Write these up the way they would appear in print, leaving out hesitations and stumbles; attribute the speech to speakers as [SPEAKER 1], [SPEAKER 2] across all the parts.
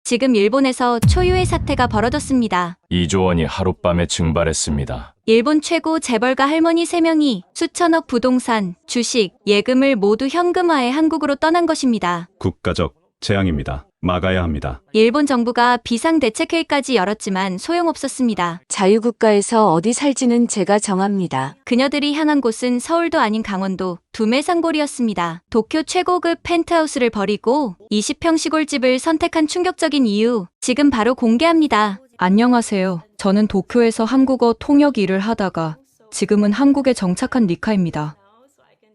[SPEAKER 1] 지금 일본에서 초유의 사태가 벌어졌습니다.
[SPEAKER 2] 2조 원이 하룻밤에 증발했습니다.
[SPEAKER 1] 일본 최고 재벌가 할머니 3명이 수천억 부동산, 주식, 예금을 모두 현금화해 한국으로 떠난 것입니다.
[SPEAKER 3] 국가적 재앙입니다. 막아야 합니다.
[SPEAKER 1] 일본 정부가 비상대책회의까지 열었지만 소용없었습니다.
[SPEAKER 4] 자유국가에서 어디 살지는 제가 정합니다.
[SPEAKER 1] 그녀들이 향한 곳은 서울도 아닌 강원도 두메상골이었습니다. 도쿄 최고급 펜트하우스를 버리고 20평 시골집을 선택한 충격적인 이유, 지금 바로 공개합니다.
[SPEAKER 5] 안녕하세요. 저는 도쿄에서 한국어 통역 일을 하다가 지금은 한국에 정착한 리카입니다.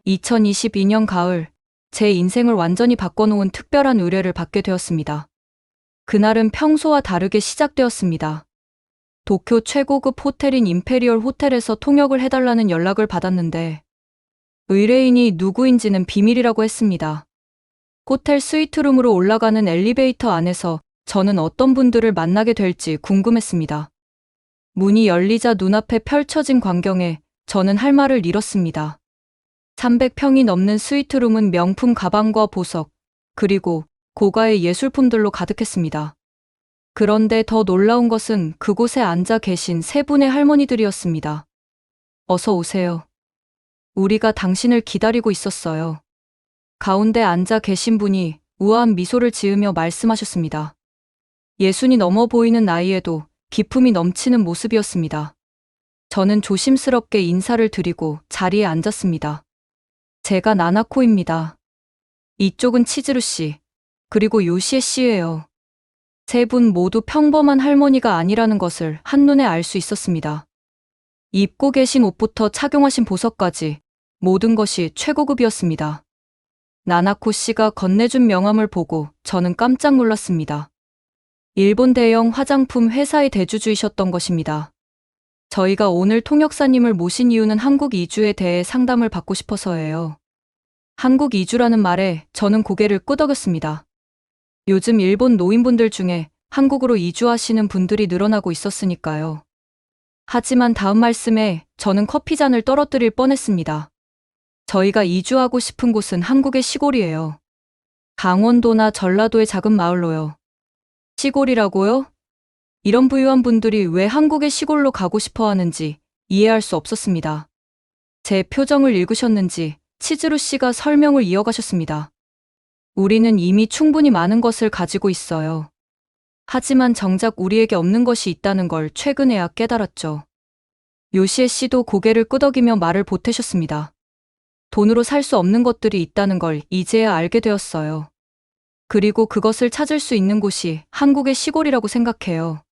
[SPEAKER 5] 2022년 가을, 제 인생을 완전히 바꿔놓은 특별한 의뢰를 받게 되었습니다. 그날은 평소와 다르게 시작되었습니다. 도쿄 최고급 호텔인 임페리얼 호텔에서 통역을 해달라는 연락을 받았는데 의뢰인이 누구인지는 비밀이라고 했습니다. 호텔 스위트룸으로 올라가는 엘리베이터 안에서 저는 어떤 분들을 만나게 될지 궁금했습니다. 문이 열리자 눈앞에 펼쳐진 광경에 저는 할 말을 잃었습니다. 300평이 넘는 스위트룸은 명품 가방과 보석, 그리고 고가의 예술품들로 가득했습니다. 그런데 더 놀라운 것은 그곳에 앉아 계신 세 분의 할머니들이었습니다. 어서 오세요. 우리가 당신을 기다리고 있었어요. 가운데 앉아 계신 분이 우아한 미소를 지으며 말씀하셨습니다. 예순이 넘어 보이는 나이에도 기품이 넘치는 모습이었습니다. 저는 조심스럽게 인사를 드리고 자리에 앉았습니다. 제가 나나코입니다. 이쪽은 치즈루 씨, 그리고 요시에 씨예요. 세 분 모두 평범한 할머니가 아니라는 것을 한눈에 알 수 있었습니다. 입고 계신 옷부터 착용하신 보석까지 모든 것이 최고급이었습니다. 나나코 씨가 건네준 명함을 보고 저는 깜짝 놀랐습니다. 일본 대형 화장품 회사의 대주주이셨던 것입니다. 저희가 오늘 통역사님을 모신 이유는 한국 이주에 대해 상담을 받고 싶어서예요. 한국 이주라는 말에 저는 고개를 끄덕였습니다. 요즘 일본 노인분들 중에 한국으로 이주하시는 분들이 늘어나고 있었으니까요. 하지만 다음 말씀에 저는 커피잔을 떨어뜨릴 뻔했습니다. 저희가 이주하고 싶은 곳은 한국의 시골이에요. 강원도나 전라도의 작은 마을로요. 시골이라고요? 이런 부유한 분들이 왜 한국의 시골로 가고 싶어 하는지 이해할 수 없었습니다. 제 표정을 읽으셨는지 치즈루 씨가 설명을 이어가셨습니다. 우리는 이미 충분히 많은 것을 가지고 있어요. 하지만 정작 우리에게 없는 것이 있다는 걸 최근에야 깨달았죠. 요시에 씨도 고개를 끄덕이며 말을 보태셨습니다. 돈으로 살 수 없는 것들이 있다는 걸 이제야 알게 되었어요. 그리고 그것을 찾을 수 있는 곳이 한국의 시골이라고 생각해요.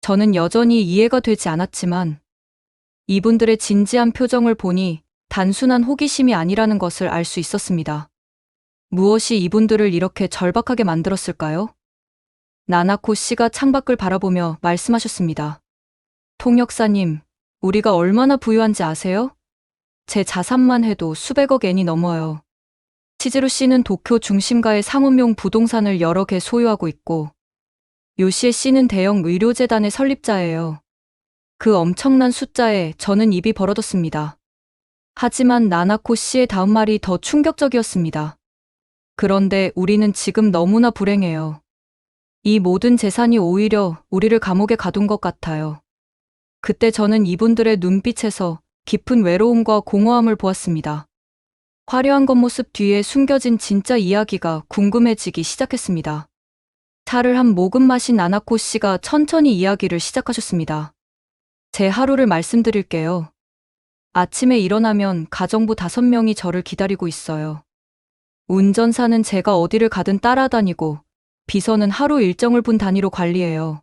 [SPEAKER 5] 저는 여전히 이해가 되지 않았지만 이분들의 진지한 표정을 보니 단순한 호기심이 아니라는 것을 알 수 있었습니다. 무엇이 이분들을 이렇게 절박하게 만들었을까요? 나나코 씨가 창밖을 바라보며 말씀하셨습니다. 통역사님, 우리가 얼마나 부유한지 아세요? 제 자산만 해도 수백억 엔이 넘어요. 치즈루 씨는 도쿄 중심가의 상업용 부동산을 여러 개 소유하고 있고 요시에 씨는 대형 의료재단의 설립자예요. 그 엄청난 숫자에 저는 입이 벌어졌습니다. 하지만 나나코 씨의 다음 말이 더 충격적이었습니다. 그런데 우리는 지금 너무나 불행해요. 이 모든 재산이 오히려 우리를 감옥에 가둔 것 같아요. 그때 저는 이분들의 눈빛에서 깊은 외로움과 공허함을 보았습니다. 화려한 겉모습 뒤에 숨겨진 진짜 이야기가 궁금해지기 시작했습니다. 차를 한 모금 마신 나나코 씨가 천천히 이야기를 시작하셨습니다. 제 하루를 말씀드릴게요. 아침에 일어나면 가정부 5명이 저를 기다리고 있어요. 운전사는 제가 어디를 가든 따라다니고 비서는 하루 일정을 분 단위로 관리해요.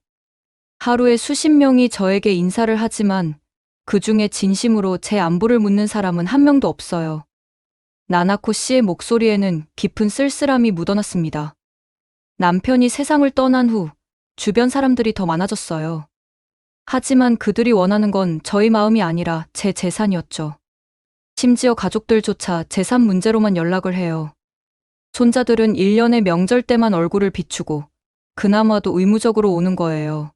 [SPEAKER 5] 하루에 수십 명이 저에게 인사를 하지만 그 중에 진심으로 제 안부를 묻는 사람은 한 명도 없어요. 나나코 씨의 목소리에는 깊은 쓸쓸함이 묻어났습니다. 남편이 세상을 떠난 후 주변 사람들이 더 많아졌어요. 하지만 그들이 원하는 건 저희 마음이 아니라 제 재산이었죠. 심지어 가족들조차 재산 문제로만 연락을 해요. 손자들은 1년의 명절 때만 얼굴을 비추고 그나마도 의무적으로 오는 거예요.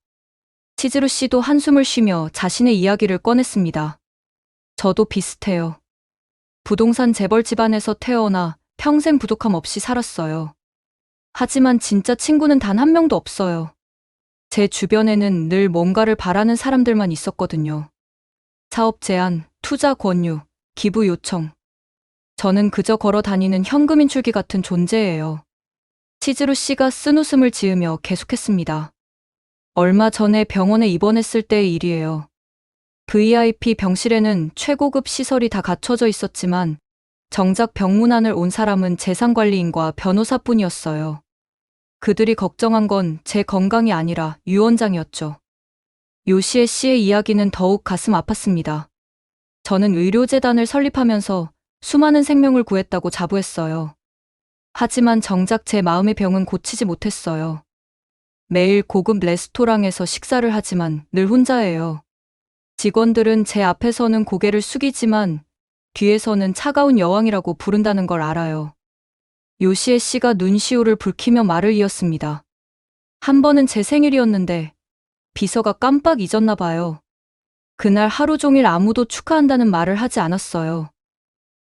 [SPEAKER 5] 치즈루 씨도 한숨을 쉬며 자신의 이야기를 꺼냈습니다. 저도 비슷해요. 부동산 재벌 집안에서 태어나 평생 부족함 없이 살았어요. 하지만 진짜 친구는 단 한 명도 없어요. 제 주변에는 늘 뭔가를 바라는 사람들만 있었거든요. 사업 제안, 투자 권유, 기부 요청. 저는 그저 걸어 다니는 현금 인출기 같은 존재예요. 치즈루 씨가 쓴웃음을 지으며 계속했습니다. 얼마 전에 병원에 입원했을 때의 일이에요. VIP 병실에는 최고급 시설이 다 갖춰져 있었지만 정작 병문안을 온 사람은 재산관리인과 변호사뿐이었어요. 그들이 걱정한 건 제 건강이 아니라 유원장이었죠. 요시에 씨의 이야기는 더욱 가슴 아팠습니다. 저는 의료재단을 설립하면서 수많은 생명을 구했다고 자부했어요. 하지만 정작 제 마음의 병은 고치지 못했어요. 매일 고급 레스토랑에서 식사를 하지만 늘 혼자예요. 직원들은 제 앞에서는 고개를 숙이지만 뒤에서는 차가운 여왕이라고 부른다는 걸 알아요. 요시에 씨가 눈시울을 붉히며 말을 이었습니다. 한 번은 제 생일이었는데 비서가 깜빡 잊었나 봐요. 그날 하루 종일 아무도 축하한다는 말을 하지 않았어요.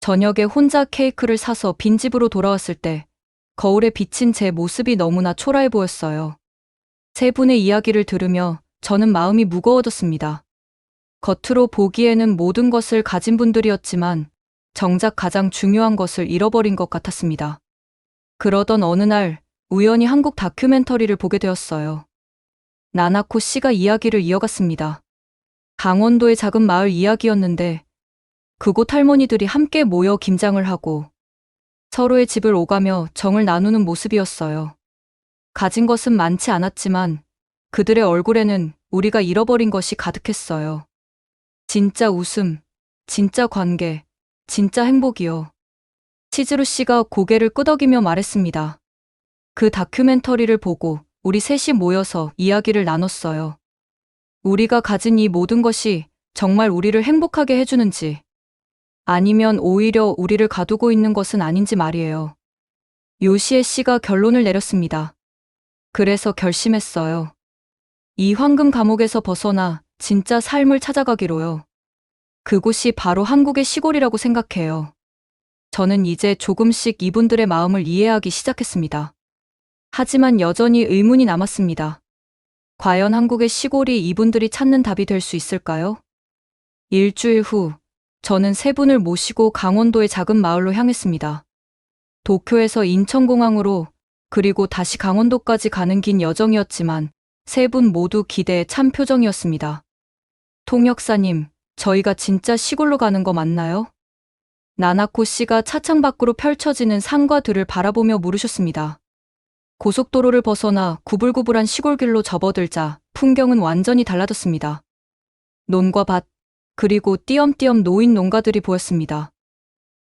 [SPEAKER 5] 저녁에 혼자 케이크를 사서 빈집으로 돌아왔을 때 거울에 비친 제 모습이 너무나 초라해 보였어요. 세 분의 이야기를 들으며 저는 마음이 무거워졌습니다. 겉으로 보기에는 모든 것을 가진 분들이었지만 정작 가장 중요한 것을 잃어버린 것 같았습니다. 그러던 어느 날 우연히 한국 다큐멘터리를 보게 되었어요. 나나코 씨가 이야기를 이어갔습니다. 강원도의 작은 마을 이야기였는데 그곳 할머니들이 함께 모여 김장을 하고 서로의 집을 오가며 정을 나누는 모습이었어요. 가진 것은 많지 않았지만 그들의 얼굴에는 우리가 잃어버린 것이 가득했어요. 진짜 웃음, 진짜 관계, 진짜 행복이요. 치즈루 씨가 고개를 끄덕이며 말했습니다. 그 다큐멘터리를 보고 우리 셋이 모여서 이야기를 나눴어요. 우리가 가진 이 모든 것이 정말 우리를 행복하게 해주는지 아니면 오히려 우리를 가두고 있는 것은 아닌지 말이에요. 요시에 씨가 결론을 내렸습니다. 그래서 결심했어요. 이 황금 감옥에서 벗어나 진짜 삶을 찾아가기로요. 그곳이 바로 한국의 시골이라고 생각해요. 저는 이제 조금씩 이분들의 마음을 이해하기 시작했습니다. 하지만 여전히 의문이 남았습니다. 과연 한국의 시골이 이분들이 찾는 답이 될 수 있을까요? 일주일 후, 저는 세 분을 모시고 강원도의 작은 마을로 향했습니다. 도쿄에서 인천공항으로 그리고 다시 강원도까지 가는 긴 여정이었지만 세 분 모두 기대에 찬 표정이었습니다. 통역사님, 저희가 진짜 시골로 가는 거 맞나요? 나나코 씨가 차창 밖으로 펼쳐지는 산과 들을 바라보며 물으셨습니다. 고속도로를 벗어나 구불구불한 시골길로 접어들자 풍경은 완전히 달라졌습니다. 논과 밭, 그리고 띄엄띄엄 놓인 농가들이 보였습니다.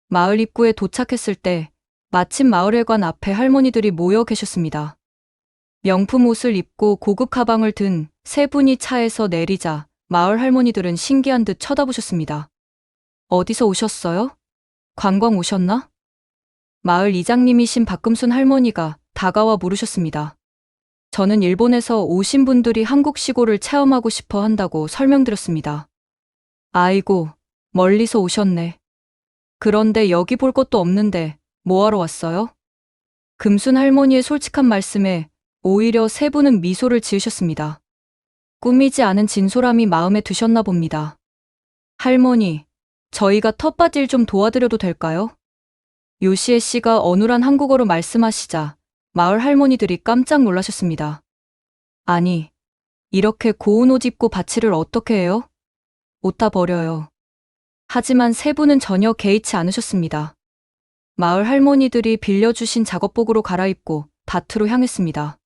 [SPEAKER 5] 마을 입구에 도착했을 때 마침 마을회관 앞에 할머니들이 모여 계셨습니다. 명품 옷을 입고 고급 가방을 든 세 분이 차에서 내리자 마을 할머니들은 신기한 듯 쳐다보셨습니다. 어디서 오셨어요? 관광 오셨나? 마을 이장님이신 박금순 할머니가 다가와 물으셨습니다. 저는 일본에서 오신 분들이 한국 시골을 체험하고 싶어 한다고 설명드렸습니다. 아이고, 멀리서 오셨네. 그런데 여기 볼 것도 없는데 뭐하러 왔어요? 금순 할머니의 솔직한 말씀에 오히려 세 분은 미소를 지으셨습니다. 꾸미지 않은 진솔함이 마음에 드셨나 봅니다. 할머니, 저희가 텃밭일 좀 도와드려도 될까요? 요시에 씨가 어눌한 한국어로 말씀하시자 마을 할머니들이 깜짝 놀라셨습니다. 아니, 이렇게 고운 옷 입고 밭일을 어떻게 해요? 옷 다 버려요. 하지만 세 분은 전혀 개의치 않으셨습니다. 마을 할머니들이 빌려주신 작업복으로 갈아입고 밭으로 향했습니다.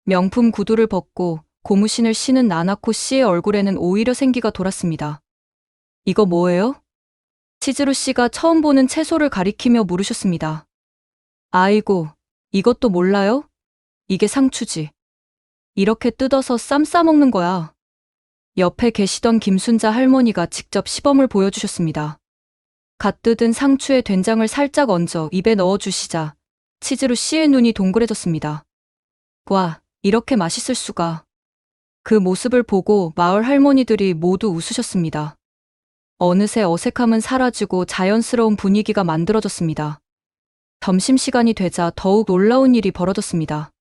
[SPEAKER 5] 명품 구두를 벗고 고무신을 신은 나나코 씨의 얼굴에는 오히려 생기가 돌았습니다. 이거 뭐예요? 치즈루 씨가 처음 보는 채소를 가리키며 물으셨습니다. 아이고, 이것도 몰라요? 이게 상추지. 이렇게 뜯어서 쌈 싸먹는 거야. 옆에 계시던 김순자 할머니가 직접 시범을 보여주셨습니다. 갓 뜯은 상추에 된장을 살짝 얹어 입에 넣어주시자 치즈루 씨의 눈이 동그래졌습니다. 와, 이렇게 맛있을 수가. 그 모습을 보고 마을 할머니들이 모두 웃으셨습니다. 어느새 어색함은 사라지고 자연스러운 분위기가 만들어졌습니다. 점심시간이 되자 더욱 놀라운 일이 벌어졌습니다.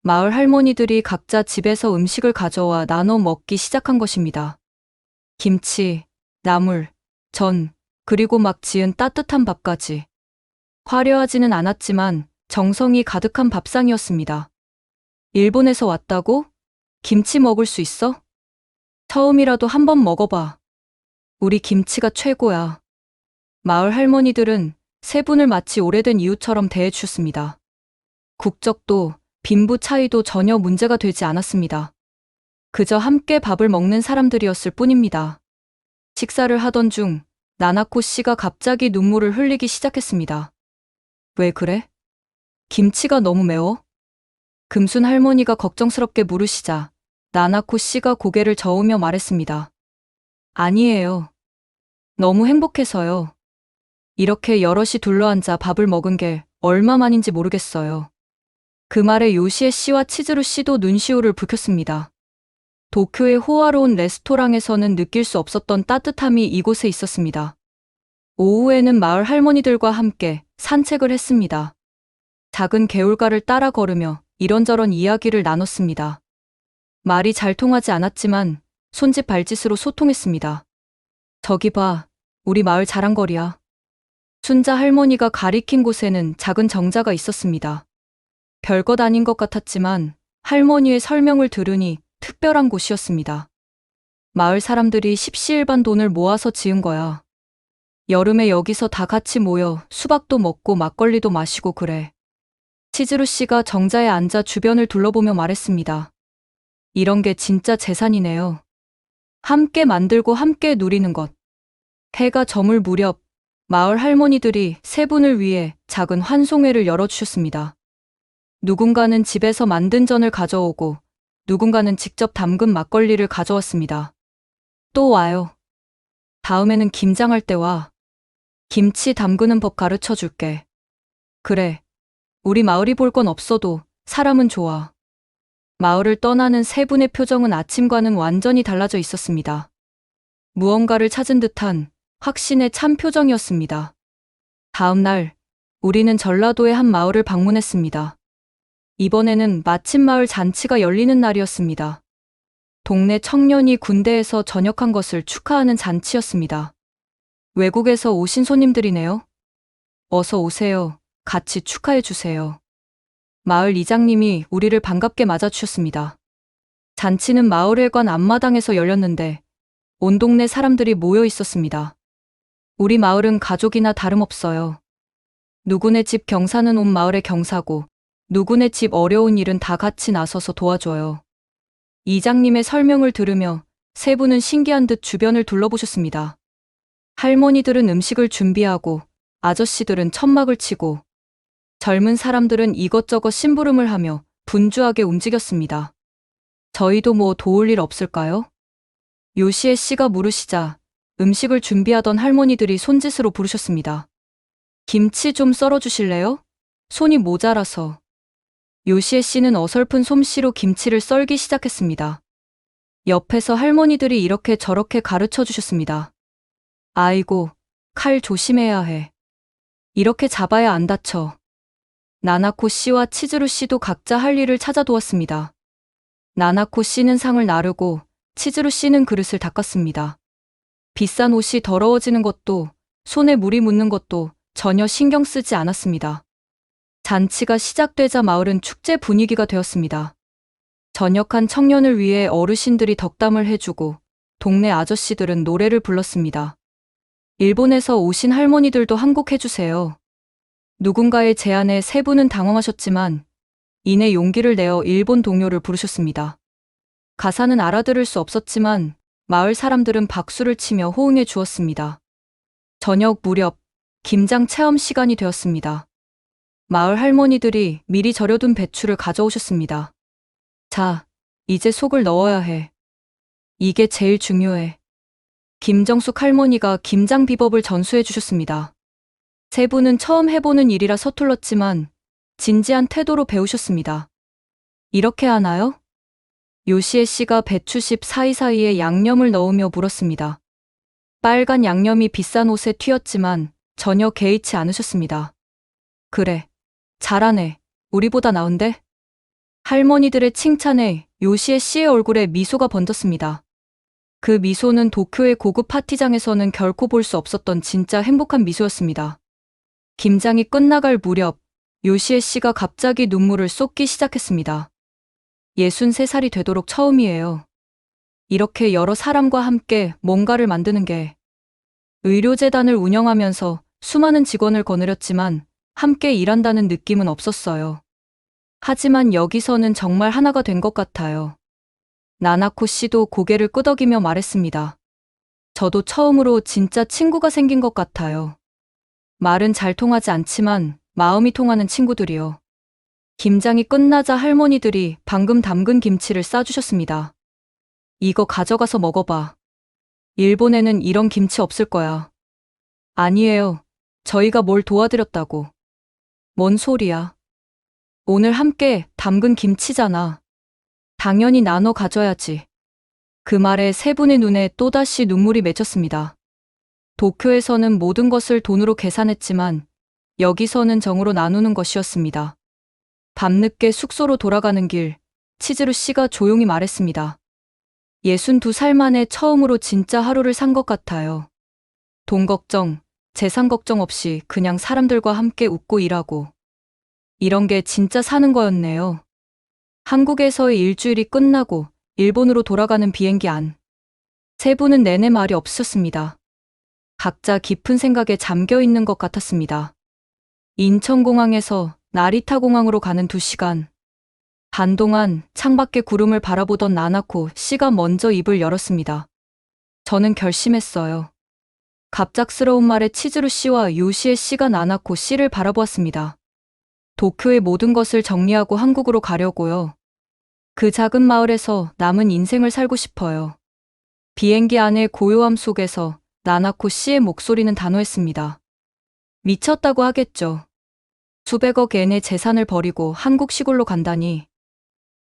[SPEAKER 5] 마을 할머니들이 각자 집에서 음식을 가져와 나눠 먹기 시작한 것입니다. 김치, 나물, 전, 그리고 막 지은 따뜻한 밥까지. 화려하지는 않았지만 정성이 가득한 밥상이었습니다. 일본에서 왔다고? 김치 먹을 수 있어? 처음이라도 한번 먹어봐. 우리 김치가 최고야. 마을 할머니들은 세 분을 마치 오래된 이웃처럼 대해주셨습니다. 국적도 빈부 차이도 전혀 문제가 되지 않았습니다. 그저 함께 밥을 먹는 사람들이었을 뿐입니다. 식사를 하던 중 나나코 씨가 갑자기 눈물을 흘리기 시작했습니다. 왜 그래? 김치가 너무 매워? 금순 할머니가 걱정스럽게 물으시자 나나코 씨가 고개를 저으며 말했습니다. 아니에요. 너무 행복해서요. 이렇게 여럿이 둘러앉아 밥을 먹은 게 얼마만인지 모르겠어요. 그 말에 요시에 씨와 치즈루 씨도 눈시울을 붉혔습니다. 도쿄의 호화로운 레스토랑에서는 느낄 수 없었던 따뜻함이 이곳에 있었습니다. 오후에는 마을 할머니들과 함께 산책을 했습니다. 작은 개울가를 따라 걸으며 이런저런 이야기를 나눴습니다. 말이 잘 통하지 않았지만 손짓 발짓으로 소통했습니다. 저기 봐, 우리 마을 자랑거리야. 순자 할머니가 가리킨 곳에는 작은 정자가 있었습니다. 별것 아닌 것 같았지만 할머니의 설명을 들으니 특별한 곳이었습니다. 마을 사람들이 십시일반 돈을 모아서 지은 거야. 여름에 여기서 다 같이 모여 수박도 먹고 막걸리도 마시고 그래. 치즈루 씨가 정자에 앉아 주변을 둘러보며 말했습니다. 이런 게 진짜 재산이네요. 함께 만들고 함께 누리는 것. 해가 저물 무렵 마을 할머니들이 세 분을 위해 작은 환송회를 열어주셨습니다. 누군가는 집에서 만든 전을 가져오고 누군가는 직접 담근 막걸리를 가져왔습니다. 또 와요. 다음에는 김장할 때 와. 김치 담그는 법 가르쳐 줄게. 그래. 우리 마을이 볼 건 없어도 사람은 좋아. 마을을 떠나는 세 분의 표정은 아침과는 완전히 달라져 있었습니다. 무언가를 찾은 듯한 확신의 참 표정이었습니다. 다음 날, 우리는 전라도의 한 마을을 방문했습니다. 이번에는 마침 마을 잔치가 열리는 날이었습니다. 동네 청년이 군대에서 전역한 것을 축하하는 잔치였습니다. 외국에서 오신 손님들이네요. 어서 오세요. 같이 축하해 주세요. 마을 이장님이 우리를 반갑게 맞아주셨습니다. 잔치는 마을회관 앞마당에서 열렸는데 온 동네 사람들이 모여 있었습니다. 우리 마을은 가족이나 다름없어요. 누구네 집 경사는 온 마을의 경사고 누구네 집 어려운 일은 다 같이 나서서 도와줘요. 이장님의 설명을 들으며 세 분은 신기한 듯 주변을 둘러보셨습니다. 할머니들은 음식을 준비하고 아저씨들은 천막을 치고 젊은 사람들은 이것저것 심부름을 하며 분주하게 움직였습니다. 저희도 뭐 도울 일 없을까요? 요시에 씨가 물으시자 음식을 준비하던 할머니들이 손짓으로 부르셨습니다. 김치 좀 썰어주실래요? 손이 모자라서. 요시에 씨는 어설픈 솜씨로 김치를 썰기 시작했습니다. 옆에서 할머니들이 이렇게 저렇게 가르쳐 주셨습니다. 아이고, 칼 조심해야 해. 이렇게 잡아야 안 다쳐. 나나코 씨와 치즈루 씨도 각자 할 일을 찾아두었습니다. 나나코 씨는 상을 나르고 치즈루 씨는 그릇을 닦았습니다. 비싼 옷이 더러워지는 것도 손에 물이 묻는 것도 전혀 신경 쓰지 않았습니다. 잔치가 시작되자 마을은 축제 분위기가 되었습니다. 전역한 청년을 위해 어르신들이 덕담을 해주고 동네 아저씨들은 노래를 불렀습니다. 일본에서 오신 할머니들도 한 곡 해주세요. 누군가의 제안에 세 분은 당황하셨지만 이내 용기를 내어 일본 동요를 부르셨습니다. 가사는 알아들을 수 없었지만 마을 사람들은 박수를 치며 호응해 주었습니다. 저녁 무렵 김장 체험 시간이 되었습니다. 마을 할머니들이 미리 절여둔 배추를 가져오셨습니다. 자, 이제 속을 넣어야 해. 이게 제일 중요해. 김정숙 할머니가 김장 비법을 전수해 주셨습니다. 세 분은 처음 해보는 일이라 서툴렀지만 진지한 태도로 배우셨습니다. 이렇게 하나요? 요시에 씨가 배추잎 사이사이에 양념을 넣으며 물었습니다. 빨간 양념이 비싼 옷에 튀었지만 전혀 개의치 않으셨습니다. 그래. 잘하네. 우리보다 나은데? 할머니들의 칭찬에 요시에 씨의 얼굴에 미소가 번졌습니다. 그 미소는 도쿄의 고급 파티장에서는 결코 볼 수 없었던 진짜 행복한 미소였습니다. 김장이 끝나갈 무렵 요시에 씨가 갑자기 눈물을 쏟기 시작했습니다. 63살이 되도록 처음이에요. 이렇게 여러 사람과 함께 뭔가를 만드는 게. 의료재단을 운영하면서 수많은 직원을 거느렸지만 함께 일한다는 느낌은 없었어요. 하지만 여기서는 정말 하나가 된 것 같아요. 나나코 씨도 고개를 끄덕이며 말했습니다. 저도 처음으로 진짜 친구가 생긴 것 같아요. 말은 잘 통하지 않지만 마음이 통하는 친구들이요. 김장이 끝나자 할머니들이 방금 담근 김치를 싸주셨습니다. 이거 가져가서 먹어봐. 일본에는 이런 김치 없을 거야. 아니에요. 저희가 뭘 도와드렸다고. 뭔 소리야. 오늘 함께 담근 김치잖아. 당연히 나눠 가져야지. 그 말에 세 분의 눈에 또다시 눈물이 맺혔습니다. 도쿄에서는 모든 것을 돈으로 계산했지만 여기서는 정으로 나누는 것이었습니다. 밤늦게 숙소로 돌아가는 길, 치즈루 씨가 조용히 말했습니다. 62살 만에 처음으로 진짜 하루를 산 것 같아요. 돈 걱정, 재산 걱정 없이 그냥 사람들과 함께 웃고 일하고. 이런 게 진짜 사는 거였네요. 한국에서의 일주일이 끝나고 일본으로 돌아가는 비행기 안. 세 분은 내내 말이 없으셨습니다. 각자 깊은 생각에 잠겨 있는 것 같았습니다. 인천공항에서 나리타공항으로 가는 2시간. 반 동안 창밖의 구름을 바라보던 나나코 씨가 먼저 입을 열었습니다. 저는 결심했어요. 갑작스러운 말에 치즈루 씨와 요시에 씨가 나나코 씨를 바라보았습니다. 도쿄의 모든 것을 정리하고 한국으로 가려고요. 그 작은 마을에서 남은 인생을 살고 싶어요. 비행기 안의 고요함 속에서 나나코 씨의 목소리는 단호했습니다. 미쳤다고 하겠죠. 수백억 엔의 재산을 버리고 한국 시골로 간다니.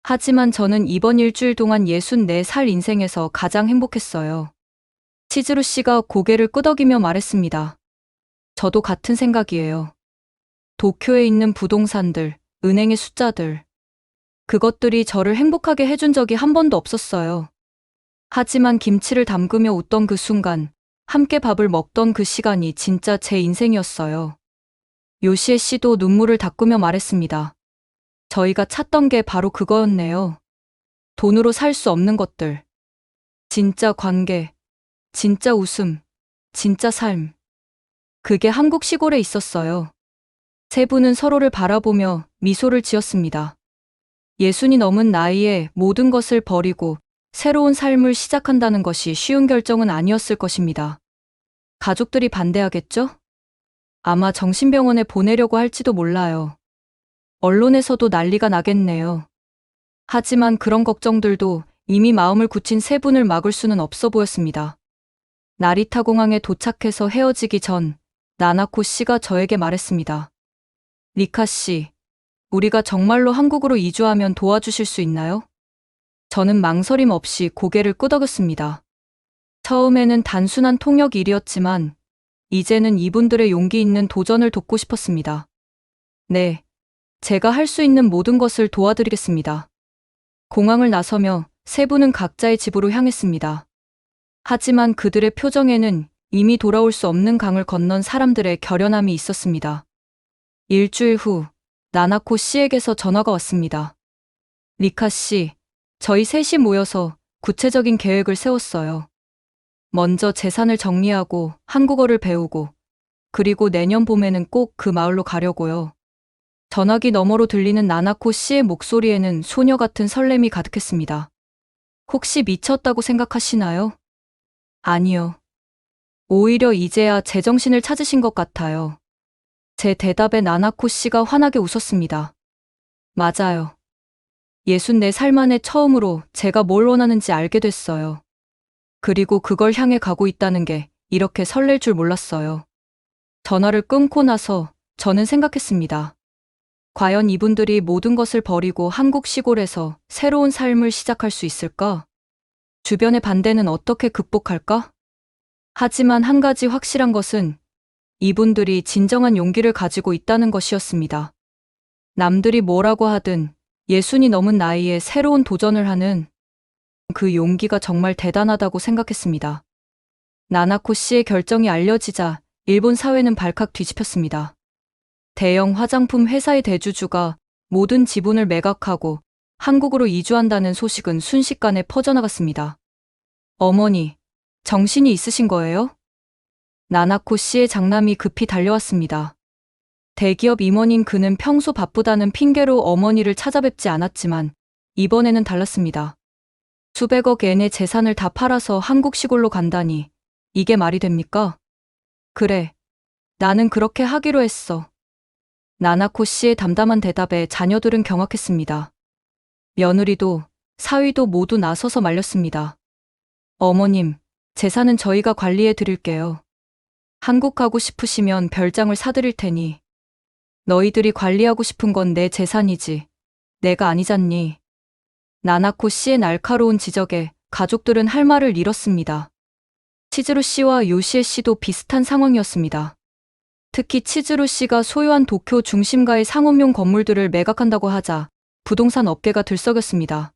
[SPEAKER 5] 하지만 저는 이번 일주일 동안 64살 인생에서 가장 행복했어요. 치즈루 씨가 고개를 끄덕이며 말했습니다. 저도 같은 생각이에요. 도쿄에 있는 부동산들, 은행의 숫자들. 그것들이 저를 행복하게 해준 적이 한 번도 없었어요. 하지만 김치를 담그며 웃던 그 순간, 함께 밥을 먹던 그 시간이 진짜 제 인생이었어요. 요시에 씨도 눈물을 닦으며 말했습니다. 저희가 찾던 게 바로 그거였네요. 돈으로 살 수 없는 것들. 진짜 관계, 진짜 웃음, 진짜 삶. 그게 한국 시골에 있었어요. 세 분은 서로를 바라보며 미소를 지었습니다. 60이 넘은 나이에 모든 것을 버리고 새로운 삶을 시작한다는 것이 쉬운 결정은 아니었을 것입니다. 가족들이 반대하겠죠? 아마 정신병원에 보내려고 할지도 몰라요. 언론에서도 난리가 나겠네요. 하지만 그런 걱정들도 이미 마음을 굳힌 세 분을 막을 수는 없어 보였습니다. 나리타 공항에 도착해서 헤어지기 전 나나코 씨가 저에게 말했습니다. 리카 씨, 우리가 정말로 한국으로 이주하면 도와주실 수 있나요? 저는 망설임 없이 고개를 끄덕였습니다. 처음에는 단순한 통역 일이었지만 이제는 이분들의 용기 있는 도전을 돕고 싶었습니다. 네, 제가 할 수 있는 모든 것을 도와드리겠습니다. 공항을 나서며 세 분은 각자의 집으로 향했습니다. 하지만 그들의 표정에는 이미 돌아올 수 없는 강을 건넌 사람들의 결연함이 있었습니다. 일주일 후 나나코 씨에게서 전화가 왔습니다. 리카 씨, 저희 셋이 모여서 구체적인 계획을 세웠어요. 먼저 재산을 정리하고 한국어를 배우고 그리고 내년 봄에는 꼭 그 마을로 가려고요. 전화기 너머로 들리는 나나코 씨의 목소리에는 소녀 같은 설렘이 가득했습니다. 혹시 미쳤다고 생각하시나요? 아니요. 오히려 이제야 제정신을 찾으신 것 같아요. 제 대답에 나나코 씨가 환하게 웃었습니다. 맞아요. 64살 만에 처음으로 제가 뭘 원하는지 알게 됐어요. 그리고 그걸 향해 가고 있다는 게 이렇게 설렐 줄 몰랐어요. 전화를 끊고 나서 저는 생각했습니다. 과연 이분들이 모든 것을 버리고 한국 시골에서 새로운 삶을 시작할 수 있을까? 주변의 반대는 어떻게 극복할까? 하지만 한 가지 확실한 것은 이분들이 진정한 용기를 가지고 있다는 것이었습니다. 남들이 뭐라고 하든 예순이 넘은 나이에 새로운 도전을 하는 그 용기가 정말 대단하다고 생각했습니다. 나나코 씨의 결정이 알려지자 일본 사회는 발칵 뒤집혔습니다. 대형 화장품 회사의 대주주가 모든 지분을 매각하고 한국으로 이주한다는 소식은 순식간에 퍼져나갔습니다. 어머니, 정신이 있으신 거예요? 나나코 씨의 장남이 급히 달려왔습니다. 대기업 임원인 그는 평소 바쁘다는 핑계로 어머니를 찾아뵙지 않았지만 이번에는 달랐습니다. 수백억 엔의 재산을 다 팔아서 한국 시골로 간다니 이게 말이 됩니까? 그래, 나는 그렇게 하기로 했어. 나나코 씨의 담담한 대답에 자녀들은 경악했습니다. 며느리도 사위도 모두 나서서 말렸습니다. 어머님, 재산은 저희가 관리해 드릴게요. 한국 가고 싶으시면 별장을 사드릴 테니. 너희들이 관리하고 싶은 건 내 재산이지. 내가 아니잖니. 나나코 씨의 날카로운 지적에 가족들은 할 말을 잃었습니다. 치즈루 씨와 요시에 씨도 비슷한 상황이었습니다. 특히 치즈루 씨가 소유한 도쿄 중심가의 상업용 건물들을 매각한다고 하자 부동산 업계가 들썩였습니다.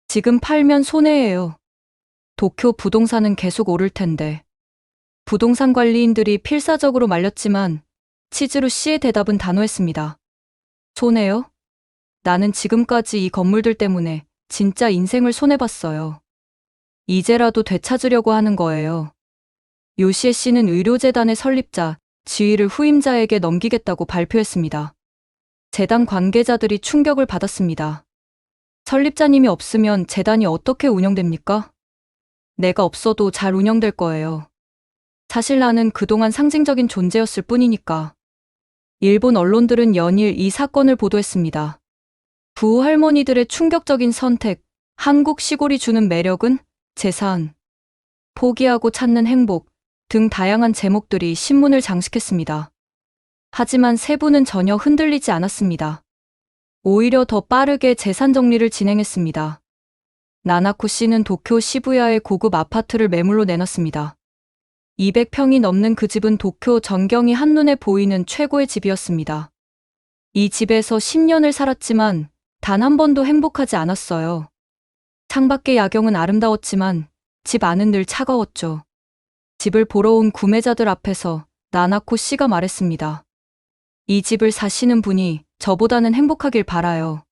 [SPEAKER 5] 지금 팔면 손해예요. 도쿄 부동산은 계속 오를 텐데. 부동산 관리인들이 필사적으로 말렸지만 치즈루 씨의 대답은 단호했습니다. 손해요? 나는 지금까지 이 건물들 때문에 진짜 인생을 손해봤어요. 이제라도 되찾으려고 하는 거예요. 요시에 씨는 의료재단의 설립자, 지위를 후임자에게 넘기겠다고 발표했습니다. 재단 관계자들이 충격을 받았습니다. 설립자님이 없으면 재단이 어떻게 운영됩니까? 내가 없어도 잘 운영될 거예요. 사실 나는 그동안 상징적인 존재였을 뿐이니까. 일본 언론들은 연일 이 사건을 보도했습니다. 부우 할머니들의 충격적인 선택, 한국 시골이 주는 매력은 재산, 포기하고 찾는 행복 등 다양한 제목들이 신문을 장식했습니다. 하지만 세부는 전혀 흔들리지 않았습니다. 오히려 더 빠르게 재산 정리를 진행했습니다. 나나코 씨는 도쿄 시부야의 고급 아파트를 매물로 내놨습니다. 200평이 넘는 그 집은 도쿄 전경이 한눈에 보이는 최고의 집이었습니다. 이 집에서 10년을 살았지만 단 한 번도 행복하지 않았어요. 창밖의 야경은 아름다웠지만 집 안은 늘 차가웠죠. 집을 보러 온 구매자들 앞에서 나나코 씨가 말했습니다. 이 집을 사시는 분이 저보다는 행복하길 바라요.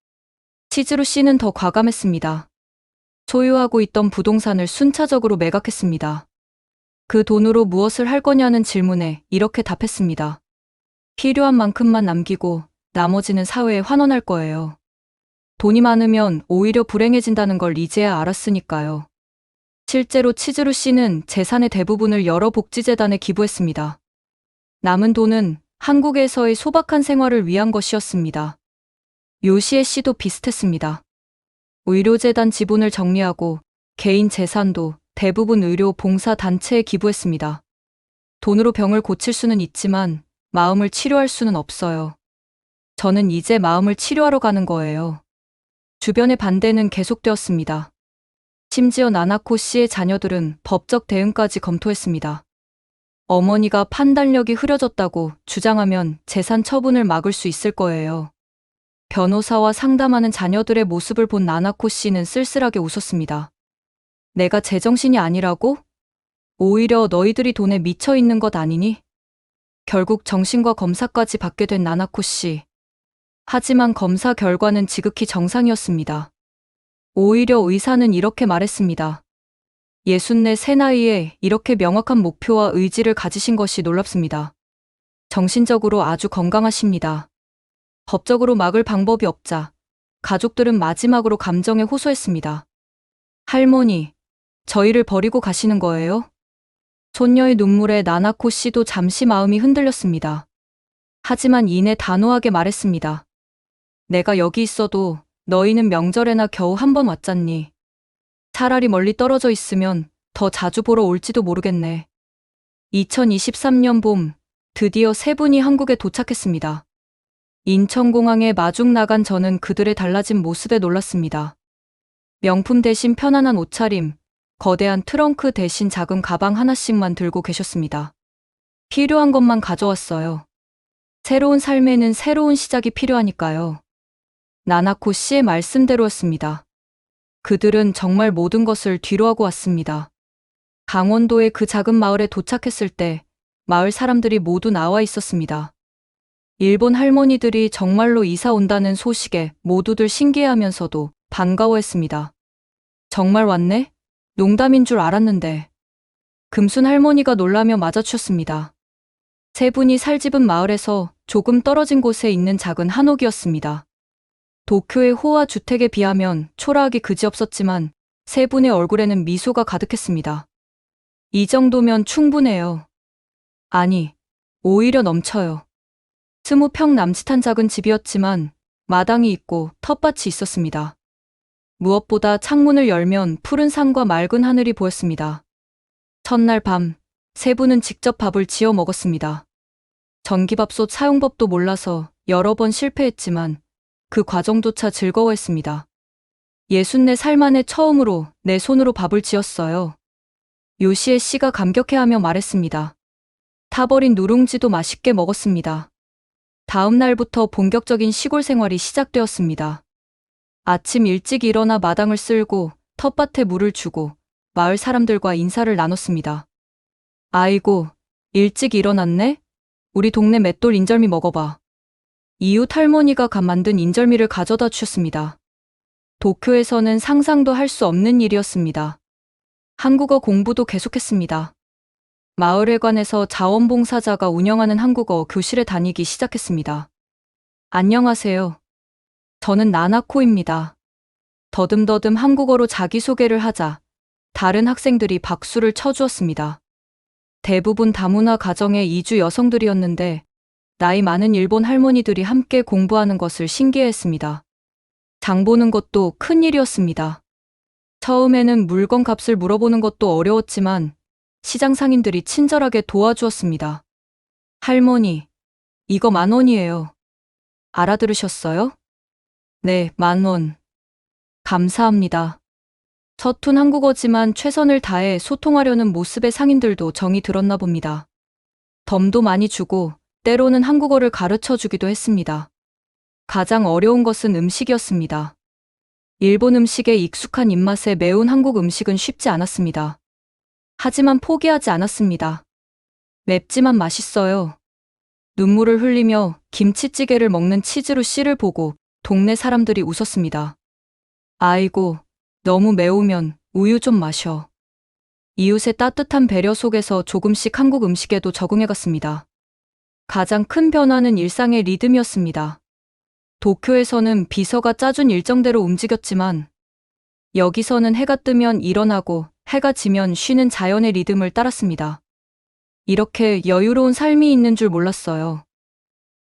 [SPEAKER 5] 치즈루 씨는 더 과감했습니다. 소유하고 있던 부동산을 순차적으로 매각했습니다. 그 돈으로 무엇을 할 거냐는 질문에 이렇게 답했습니다. 필요한 만큼만 남기고 나머지는 사회에 환원할 거예요. 돈이 많으면 오히려 불행해진다는 걸 이제야 알았으니까요. 실제로 치즈루 씨는 재산의 대부분을 여러 복지재단에 기부했습니다. 남은 돈은 한국에서의 소박한 생활을 위한 것이었습니다. 요시에 씨도 비슷했습니다. 의료재단 지분을 정리하고 개인 재산도 대부분 의료 봉사 단체에 기부했습니다. 돈으로 병을 고칠 수는 있지만 마음을 치료할 수는 없어요. 저는 이제 마음을 치료하러 가는 거예요. 주변의 반대는 계속되었습니다. 심지어 나나코 씨의 자녀들은 법적 대응까지 검토했습니다. 어머니가 판단력이 흐려졌다고 주장하면 재산 처분을 막을 수 있을 거예요. 변호사와 상담하는 자녀들의 모습을 본 나나코 씨는 쓸쓸하게 웃었습니다. 내가 제정신이 아니라고? 오히려 너희들이 돈에 미쳐 있는 것 아니니? 결국 정신과 검사까지 받게 된 나나코 씨. 하지만 검사 결과는 지극히 정상이었습니다. 오히려 의사는 이렇게 말했습니다. 64 세 나이에 이렇게 명확한 목표와 의지를 가지신 것이 놀랍습니다. 정신적으로 아주 건강하십니다. 법적으로 막을 방법이 없자 가족들은 마지막으로 감정에 호소했습니다. 할머니, 저희를 버리고 가시는 거예요? 손녀의 눈물에 나나코 씨도 잠시 마음이 흔들렸습니다. 하지만 이내 단호하게 말했습니다. 내가 여기 있어도 너희는 명절에나 겨우 한 번 왔잖니. 차라리 멀리 떨어져 있으면 더 자주 보러 올지도 모르겠네. 2023년 봄, 드디어 세 분이 한국에 도착했습니다. 인천공항에 마중 나간 저는 그들의 달라진 모습에 놀랐습니다. 명품 대신 편안한 옷차림, 거대한 트렁크 대신 작은 가방 하나씩만 들고 계셨습니다. 필요한 것만 가져왔어요. 새로운 삶에는 새로운 시작이 필요하니까요. 나나코 씨의 말씀대로였습니다. 그들은 정말 모든 것을 뒤로하고 왔습니다. 강원도의 그 작은 마을에 도착했을 때 마을 사람들이 모두 나와 있었습니다. 일본 할머니들이 정말로 이사 온다는 소식에 모두들 신기해하면서도 반가워했습니다. 정말 왔네? 농담인 줄 알았는데. 금순 할머니가 놀라며 맞아주셨습니다. 세 분이 살집은 마을에서 조금 떨어진 곳에 있는 작은 한옥이었습니다. 도쿄의 호화 주택에 비하면 초라하기 그지없었지만 세 분의 얼굴에는 미소가 가득했습니다. 이 정도면 충분해요. 아니, 오히려 넘쳐요. 20평 남짓한 작은 집이었지만 마당이 있고 텃밭이 있었습니다. 무엇보다 창문을 열면 푸른 산과 맑은 하늘이 보였습니다. 첫날 밤, 세 분은 직접 밥을 지어 먹었습니다. 전기밥솥 사용법도 몰라서 여러 번 실패했지만 그 과정조차 즐거워했습니다. 64살 만에 처음으로 내 손으로 밥을 지었어요. 요시에 씨가 감격해하며 말했습니다. 타버린 누룽지도 맛있게 먹었습니다. 다음 날부터 본격적인 시골 생활이 시작되었습니다. 아침 일찍 일어나 마당을 쓸고 텃밭에 물을 주고 마을 사람들과 인사를 나눴습니다. 아이고, 일찍 일어났네? 우리 동네 맷돌 인절미 먹어봐. 이웃 할머니가 갓 만든 인절미를 가져다 주셨습니다. 도쿄에서는 상상도 할 수 없는 일이었습니다. 한국어 공부도 계속했습니다. 마을회관에서 자원봉사자가 운영하는 한국어 교실에 다니기 시작했습니다. 안녕하세요. 저는 나나코입니다. 더듬더듬 한국어로 자기소개를 하자 다른 학생들이 박수를 쳐주었습니다. 대부분 다문화 가정의 이주 여성들이었는데 나이 많은 일본 할머니들이 함께 공부하는 것을 신기해했습니다. 장 보는 것도 큰일이었습니다. 처음에는 물건 값을 물어보는 것도 어려웠지만 시장 상인들이 친절하게 도와주었습니다. 할머니, 이거 10,000원이에요. 알아들으셨어요? 네, 10,000원. 감사합니다. 서툰 한국어지만 최선을 다해 소통하려는 모습의 상인들도 정이 들었나 봅니다. 덤도 많이 주고 때로는 한국어를 가르쳐 주기도 했습니다. 가장 어려운 것은 음식이었습니다. 일본 음식에 익숙한 입맛에 매운 한국 음식은 쉽지 않았습니다. 하지만 포기하지 않았습니다. 맵지만 맛있어요. 눈물을 흘리며 김치찌개를 먹는 치즈루 씨를 보고 동네 사람들이 웃었습니다. 아이고, 너무 매우면 우유 좀 마셔. 이웃의 따뜻한 배려 속에서 조금씩 한국 음식에도 적응해갔습니다. 가장 큰 변화는 일상의 리듬이었습니다. 도쿄에서는 비서가 짜준 일정대로 움직였지만 여기서는 해가 뜨면 일어나고 해가 지면 쉬는 자연의 리듬을 따랐습니다. 이렇게 여유로운 삶이 있는 줄 몰랐어요.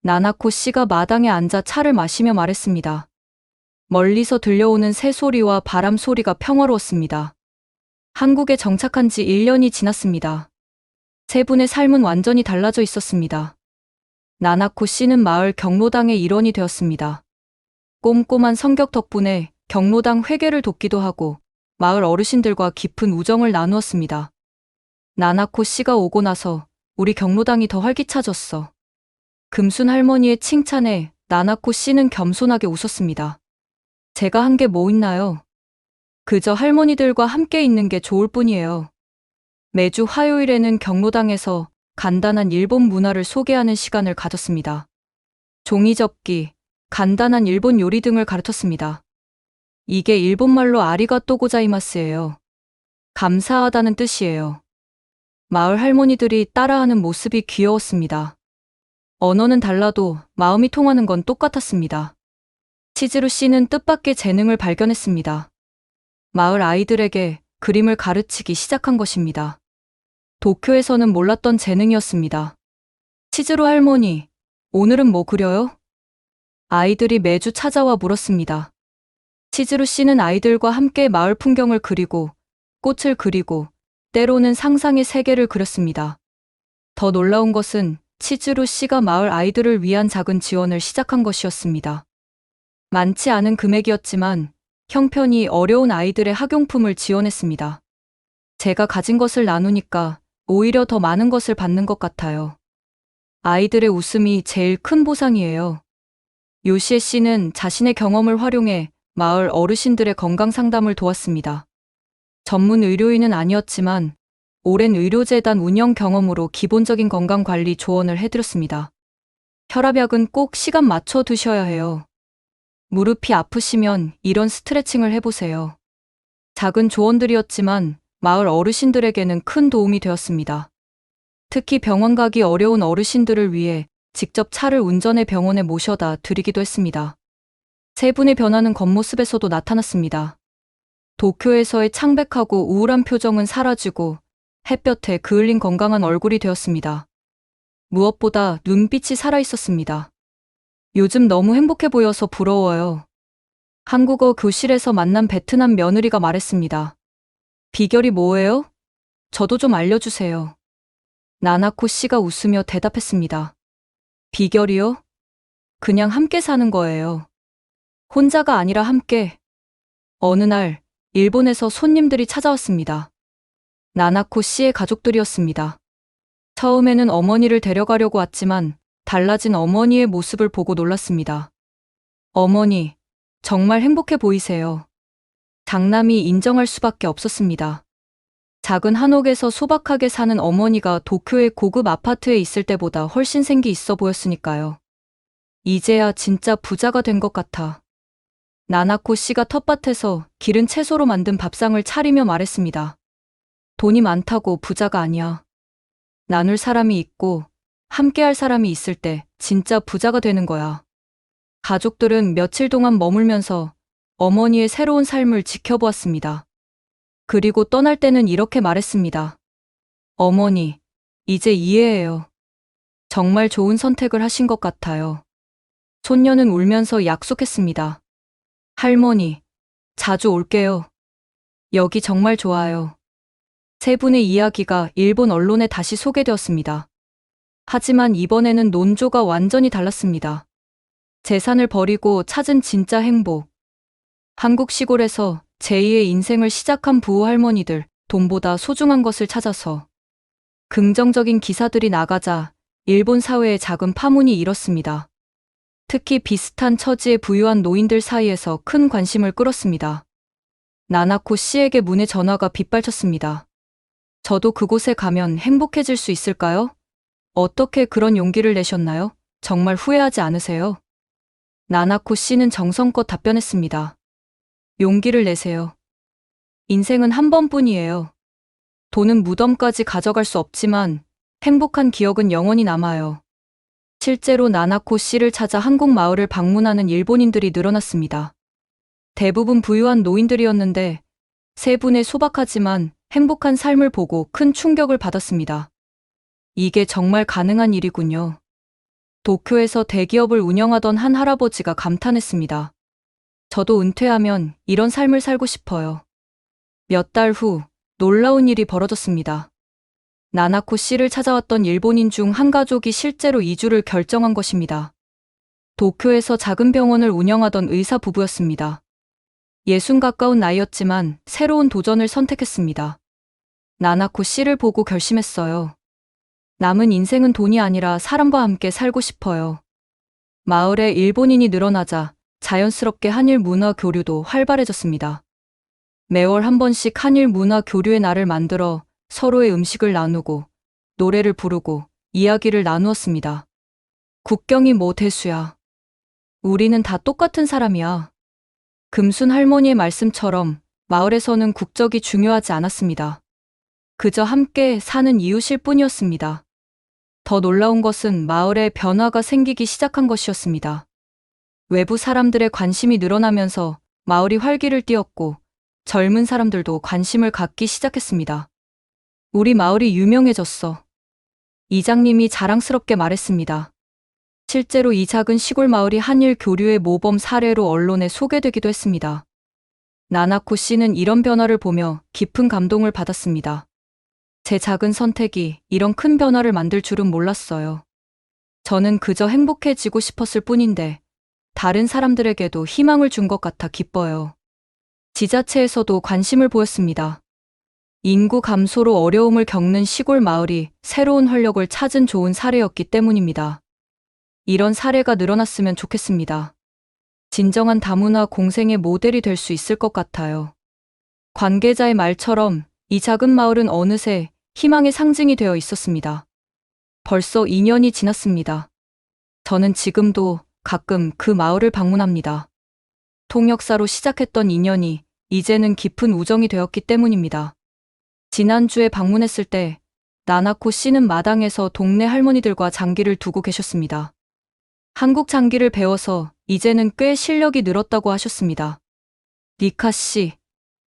[SPEAKER 5] 나나코 씨가 마당에 앉아 차를 마시며 말했습니다. 멀리서 들려오는 새소리와 바람 소리가 평화로웠습니다. 한국에 정착한 지 1년이 지났습니다. 세 분의 삶은 완전히 달라져 있었습니다. 나나코 씨는 마을 경로당의 일원이 되었습니다. 꼼꼼한 성격 덕분에 경로당 회계를 돕기도 하고 마을 어르신들과 깊은 우정을 나누었습니다. 나나코 씨가 오고 나서 우리 경로당이 더 활기차졌어. 금순 할머니의 칭찬에 나나코 씨는 겸손하게 웃었습니다. 제가 한 게 뭐 있나요? 그저 할머니들과 함께 있는 게 좋을 뿐이에요. 매주 화요일에는 경로당에서 간단한 일본 문화를 소개하는 시간을 가졌습니다. 종이접기, 간단한 일본 요리 등을 가르쳤습니다. 이게 일본말로 아리가또 고자이마스예요. 감사하다는 뜻이에요. 마을 할머니들이 따라하는 모습이 귀여웠습니다. 언어는 달라도 마음이 통하는 건 똑같았습니다. 치즈루 씨는 뜻밖의 재능을 발견했습니다. 마을 아이들에게 그림을 가르치기 시작한 것입니다. 도쿄에서는 몰랐던 재능이었습니다. 치즈루 할머니, 오늘은 뭐 그려요? 아이들이 매주 찾아와 물었습니다. 치즈루 씨는 아이들과 함께 마을 풍경을 그리고 꽃을 그리고 때로는 상상의 세계를 그렸습니다. 더 놀라운 것은 치즈루 씨가 마을 아이들을 위한 작은 지원을 시작한 것이었습니다. 많지 않은 금액이었지만 형편이 어려운 아이들의 학용품을 지원했습니다. 제가 가진 것을 나누니까 오히려 더 많은 것을 받는 것 같아요. 아이들의 웃음이 제일 큰 보상이에요. 요시에 씨는 자신의 경험을 활용해 마을 어르신들의 건강 상담을 도왔습니다. 전문 의료인은 아니었지만 오랜 의료재단 운영 경험으로 기본적인 건강관리 조언을 해드렸습니다. 혈압약은 꼭 시간 맞춰 드셔야 해요. 무릎이 아프시면 이런 스트레칭을 해보세요. 작은 조언들이었지만 마을 어르신들에게는 큰 도움이 되었습니다. 특히 병원 가기 어려운 어르신들을 위해 직접 차를 운전해 병원에 모셔다 드리기도 했습니다. 세 분의 변화는 겉모습에서도 나타났습니다. 도쿄에서의 창백하고 우울한 표정은 사라지고 햇볕에 그을린 건강한 얼굴이 되었습니다. 무엇보다 눈빛이 살아있었습니다. 요즘 너무 행복해 보여서 부러워요. 한국어 교실에서 만난 베트남 며느리가 말했습니다. 비결이 뭐예요? 저도 좀 알려주세요. 나나코 씨가 웃으며 대답했습니다. 비결이요? 그냥 함께 사는 거예요. 혼자가 아니라 함께. 어느 날, 일본에서 손님들이 찾아왔습니다. 나나코 씨의 가족들이었습니다. 처음에는 어머니를 데려가려고 왔지만 달라진 어머니의 모습을 보고 놀랐습니다. 어머니, 정말 행복해 보이세요. 장남이 인정할 수밖에 없었습니다. 작은 한옥에서 소박하게 사는 어머니가 도쿄의 고급 아파트에 있을 때보다 훨씬 생기 있어 보였으니까요. 이제야 진짜 부자가 된 것 같아. 나나코 씨가 텃밭에서 기른 채소로 만든 밥상을 차리며 말했습니다. 돈이 많다고 부자가 아니야. 나눌 사람이 있고 함께할 사람이 있을 때 진짜 부자가 되는 거야. 가족들은 며칠 동안 머물면서 어머니의 새로운 삶을 지켜보았습니다. 그리고 떠날 때는 이렇게 말했습니다. 어머니, 이제 이해해요. 정말 좋은 선택을 하신 것 같아요. 손녀는 울면서 약속했습니다. 할머니, 자주 올게요. 여기 정말 좋아요. 세 분의 이야기가 일본 언론에 다시 소개되었습니다. 하지만 이번에는 논조가 완전히 달랐습니다. 재산을 버리고 찾은 진짜 행복. 한국 시골에서 제2의 인생을 시작한 부호 할머니들, 돈보다 소중한 것을 찾아서. 긍정적인 기사들이 나가자 일본 사회에 작은 파문이 일었습니다. 특히 비슷한 처지의 부유한 노인들 사이에서 큰 관심을 끌었습니다. 나나코 씨에게 문의 전화가 빗발쳤습니다. 저도 그곳에 가면 행복해질 수 있을까요? 어떻게 그런 용기를 내셨나요? 정말 후회하지 않으세요? 나나코 씨는 정성껏 답변했습니다. 용기를 내세요. 인생은 한 번뿐이에요. 돈은 무덤까지 가져갈 수 없지만 행복한 기억은 영원히 남아요. 실제로 나나코 씨를 찾아 한국 마을을 방문하는 일본인들이 늘어났습니다. 대부분 부유한 노인들이었는데 세 분의 소박하지만 행복한 삶을 보고 큰 충격을 받았습니다. 이게 정말 가능한 일이군요. 도쿄에서 대기업을 운영하던 한 할아버지가 감탄했습니다. 저도 은퇴하면 이런 삶을 살고 싶어요. 몇 달 후 놀라운 일이 벌어졌습니다. 나나코 씨를 찾아왔던 일본인 중 한 가족이 실제로 이주를 결정한 것입니다. 도쿄에서 작은 병원을 운영하던 의사 부부였습니다. 60 가까운 나이였지만 새로운 도전을 선택했습니다. 나나코 씨를 보고 결심했어요. 남은 인생은 돈이 아니라 사람과 함께 살고 싶어요. 마을에 일본인이 늘어나자 자연스럽게 한일 문화 교류도 활발해졌습니다. 매월 한 번씩 한일 문화 교류의 날을 만들어 서로의 음식을 나누고 노래를 부르고 이야기를 나누었습니다. 국경이 뭐 대수야. 우리는 다 똑같은 사람이야. 금순 할머니의 말씀처럼 마을에서는 국적이 중요하지 않았습니다. 그저 함께 사는 이웃일 뿐이었습니다. 더 놀라운 것은 마을에 변화가 생기기 시작한 것이었습니다. 외부 사람들의 관심이 늘어나면서 마을이 활기를 띠었고 젊은 사람들도 관심을 갖기 시작했습니다. 우리 마을이 유명해졌어. 이장님이 자랑스럽게 말했습니다. 실제로 이 작은 시골 마을이 한일 교류의 모범 사례로 언론에 소개되기도 했습니다. 나나코 씨는 이런 변화를 보며 깊은 감동을 받았습니다. 제 작은 선택이 이런 큰 변화를 만들 줄은 몰랐어요. 저는 그저 행복해지고 싶었을 뿐인데 다른 사람들에게도 희망을 준 것 같아 기뻐요. 지자체에서도 관심을 보였습니다. 인구 감소로 어려움을 겪는 시골 마을이 새로운 활력을 찾은 좋은 사례였기 때문입니다. 이런 사례가 늘어났으면 좋겠습니다. 진정한 다문화 공생의 모델이 될 수 있을 것 같아요. 관계자의 말처럼 이 작은 마을은 어느새 희망의 상징이 되어 있었습니다. 벌써 2년이 지났습니다. 저는 지금도 가끔 그 마을을 방문합니다. 통역사로 시작했던 인연이 이제는 깊은 우정이 되었기 때문입니다. 지난주에 방문했을 때 나나코 씨는 마당에서 동네 할머니들과 장기를 두고 계셨습니다. 한국 장기를 배워서 이제는 꽤 실력이 늘었다고 하셨습니다. 리카 씨,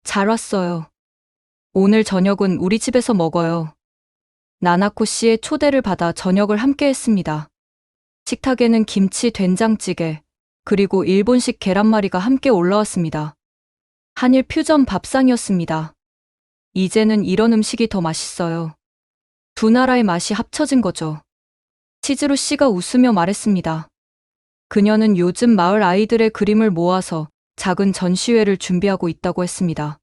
[SPEAKER 5] 잘 왔어요. 오늘 저녁은 우리 집에서 먹어요. 나나코 씨의 초대를 받아 저녁을 함께 했습니다. 식탁에는 김치 된장찌개, 그리고 일본식 계란말이가 함께 올라왔습니다. 한일 퓨전 밥상이었습니다. 이제는 이런 음식이 더 맛있어요. 두 나라의 맛이 합쳐진 거죠. 치즈루 씨가 웃으며 말했습니다. 그녀는 요즘 마을 아이들의 그림을 모아서 작은 전시회를 준비하고 있다고 했습니다.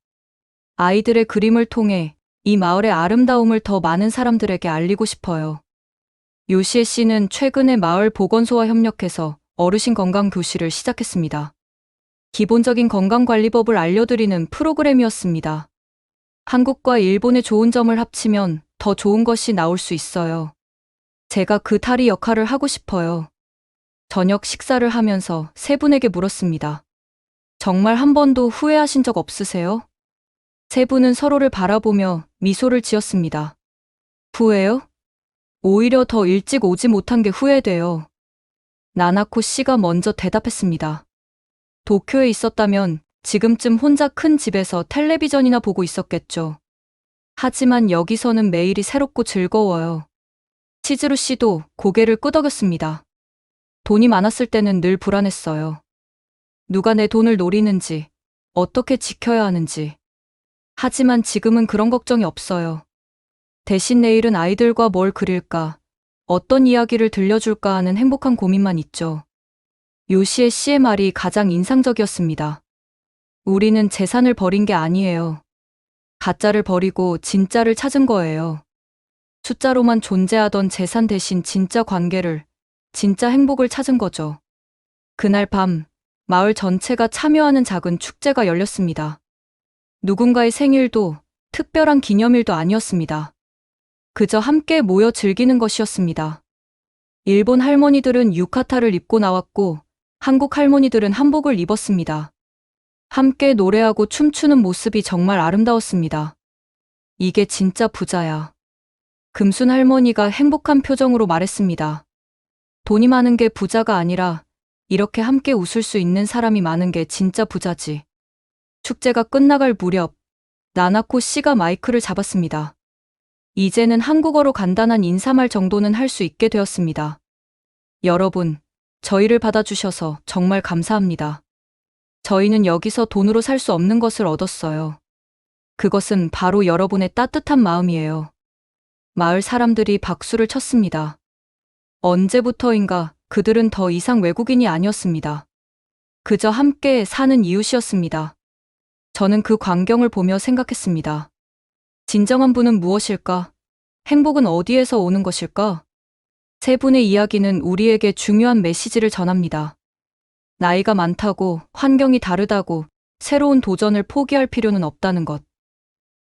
[SPEAKER 5] 아이들의 그림을 통해 이 마을의 아름다움을 더 많은 사람들에게 알리고 싶어요. 요시에 씨는 최근에 마을 보건소와 협력해서 어르신 건강 교실을 시작했습니다. 기본적인 건강관리법을 알려드리는 프로그램이었습니다. 한국과 일본의 좋은 점을 합치면 더 좋은 것이 나올 수 있어요. 제가 그 다리 역할을 하고 싶어요. 저녁 식사를 하면서 세 분에게 물었습니다. 정말 한 번도 후회하신 적 없으세요? 세 분은 서로를 바라보며 미소를 지었습니다. 후회요? 오히려 더 일찍 오지 못한 게 후회돼요. 나나코 씨가 먼저 대답했습니다. 도쿄에 있었다면 지금쯤 혼자 큰 집에서 텔레비전이나 보고 있었겠죠. 하지만 여기서는 매일이 새롭고 즐거워요. 치즈루 씨도 고개를 끄덕였습니다. 돈이 많았을 때는 늘 불안했어요. 누가 내 돈을 노리는지, 어떻게 지켜야 하는지. 하지만 지금은 그런 걱정이 없어요. 대신 내일은 아이들과 뭘 그릴까, 어떤 이야기를 들려줄까 하는 행복한 고민만 있죠. 요시에 씨의 말이 가장 인상적이었습니다. 우리는 재산을 버린 게 아니에요. 가짜를 버리고 진짜를 찾은 거예요. 숫자로만 존재하던 재산 대신 진짜 관계를, 진짜 행복을 찾은 거죠. 그날 밤, 마을 전체가 참여하는 작은 축제가 열렸습니다. 누군가의 생일도 특별한 기념일도 아니었습니다. 그저 함께 모여 즐기는 것이었습니다. 일본 할머니들은 유카타를 입고 나왔고 한국 할머니들은 한복을 입었습니다. 함께 노래하고 춤추는 모습이 정말 아름다웠습니다. 이게 진짜 부자야. 금순 할머니가 행복한 표정으로 말했습니다. 돈이 많은 게 부자가 아니라 이렇게 함께 웃을 수 있는 사람이 많은 게 진짜 부자지. 축제가 끝나갈 무렵 나나코 씨가 마이크를 잡았습니다. 이제는 한국어로 간단한 인사말 정도는 할 수 있게 되었습니다. 여러분, 저희를 받아주셔서 정말 감사합니다. 저희는 여기서 돈으로 살 수 없는 것을 얻었어요. 그것은 바로 여러분의 따뜻한 마음이에요. 마을 사람들이 박수를 쳤습니다. 언제부터인가 그들은 더 이상 외국인이 아니었습니다. 그저 함께 사는 이웃이었습니다. 저는 그 광경을 보며 생각했습니다. 진정한 부는 무엇일까? 행복은 어디에서 오는 것일까? 세 분의 이야기는 우리에게 중요한 메시지를 전합니다. 나이가 많다고, 환경이 다르다고, 새로운 도전을 포기할 필요는 없다는 것.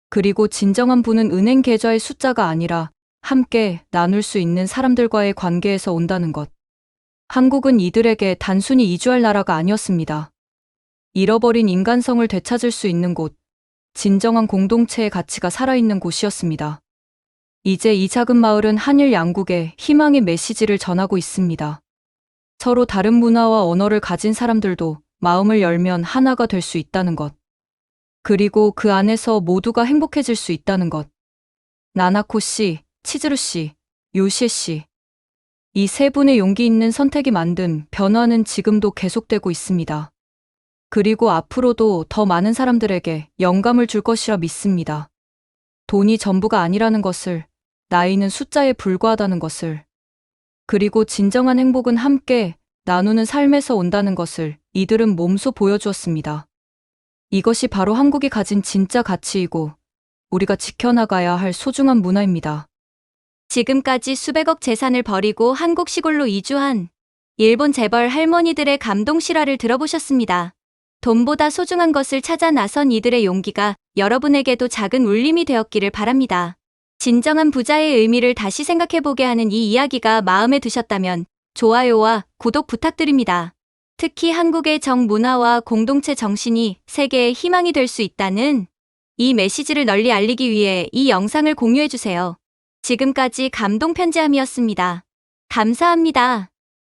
[SPEAKER 5] 그리고 진정한 부는 은행 계좌의 숫자가 아니라 함께 나눌 수 있는 사람들과의 관계에서 온다는 것. 한국은 이들에게 단순히 이주할 나라가 아니었습니다. 잃어버린 인간성을 되찾을 수 있는 곳, 진정한 공동체의 가치가 살아있는 곳이었습니다. 이제 이 작은 마을은 한일 양국에 희망의 메시지를 전하고 있습니다. 서로 다른 문화와 언어를 가진 사람들도 마음을 열면 하나가 될 수 있다는 것. 그리고 그 안에서 모두가 행복해질 수 있다는 것. 나나코 씨, 치즈루 씨, 요시에 씨. 이 세 분의 용기 있는 선택이 만든 변화는 지금도 계속되고 있습니다. 그리고 앞으로도 더 많은 사람들에게 영감을 줄 것이라 믿습니다. 돈이 전부가 아니라는 것을, 나이는 숫자에 불과하다는 것을, 그리고 진정한 행복은 함께 나누는 삶에서 온다는 것을 이들은 몸소 보여주었습니다. 이것이 바로 한국이 가진 진짜 가치이고 우리가 지켜나가야 할 소중한 문화입니다.
[SPEAKER 1] 지금까지 수백억 재산을 버리고 한국 시골로 이주한 일본 재벌 할머니들의 감동 실화를 들어보셨습니다. 돈보다 소중한 것을 찾아 나선 이들의 용기가 여러분에게도 작은 울림이 되었기를 바랍니다. 진정한 부자의 의미를 다시 생각해보게 하는 이 이야기가 마음에 드셨다면 좋아요와 구독 부탁드립니다. 특히 한국의 정문화와 공동체 정신이 세계의 희망이 될 수 있다는 이 메시지를 널리 알리기 위해 이 영상을 공유해주세요. 지금까지 감동 편지함이었습니다. 감사합니다.